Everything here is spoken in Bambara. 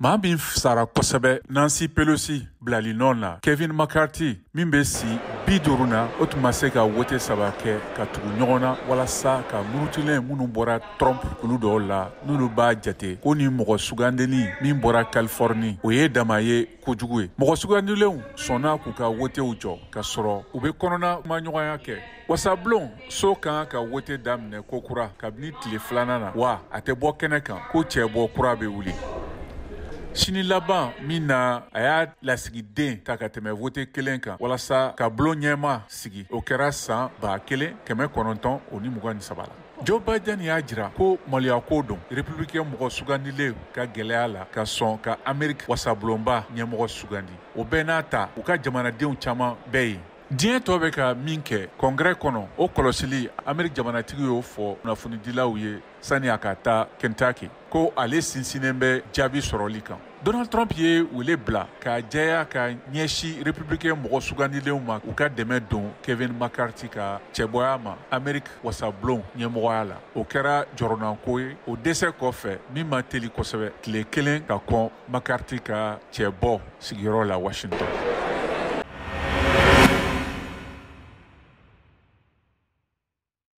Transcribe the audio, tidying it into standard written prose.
maa min sara kosɛbɛ Nancy Pelosi bilali nɔn la Kevin McCarthy min bɛ si 50 na o tun ma se ka wote 3 kɛ ka tugu ɲɔgɔn na walasa ka murutilen minnu bɔra Trump kulu dɔw la n'olu b'a jate ko ni mɔgɔ sugandeli min bɔra Californie o ye dama ye kojugu ye. Mɔgɔ sugandilenw sɔnna k'u ka wotew jɔ ka sɔrɔ u bɛ kɔnɔna kumaɲɔgɔnya kɛ. Wasablon so kan ka wote daminɛ ko kura kabini tile 2nan na wa a tɛ bɔ kɛnɛ kan ko cɛ bɔ kura bɛ wuli. Sini laban min na a y'a lasigiden ta ka tɛmɛ vote kelen kan walasa ka bulon ɲɛma sigi o kɛra san 1923 la. Joe Biden y'a jira ko maloya ko don républicain mɔgɔ sugandilen ka gɛlɛya la ka sɔn ka Amérique wasablonba ɲɛmɔgɔ sugandi. O bɛɛ n'a ta u ka jamanadenw caman bɛɛ ye. Diɲɛ tɔ bɛ ka min kɛ kɔngrɛ kɔnɔ o kɔlɔsili Amérique jamanatigi y'o fɔ kunnafonidilaw ye sani a ka taa Kentucky ko ale sinsinnen bɛ jaabi sɔrɔli kan. Donald Trump ye wele bila ka jɛya ka ɲɛsi républicain mɔgɔ sugandilenw ma u ka dɛmɛ don Kevin McCarthy ka cɛbɔya ma Amérique wasablon ɲɛmɔgɔya la. O kɛra jɔrɔnanko ye o dɛsɛ kɔfɛ min ma teli kosɛbɛ tile 1 ka kɔn McCarthy ka cɛbɔ sigiyɔrɔ la Washington.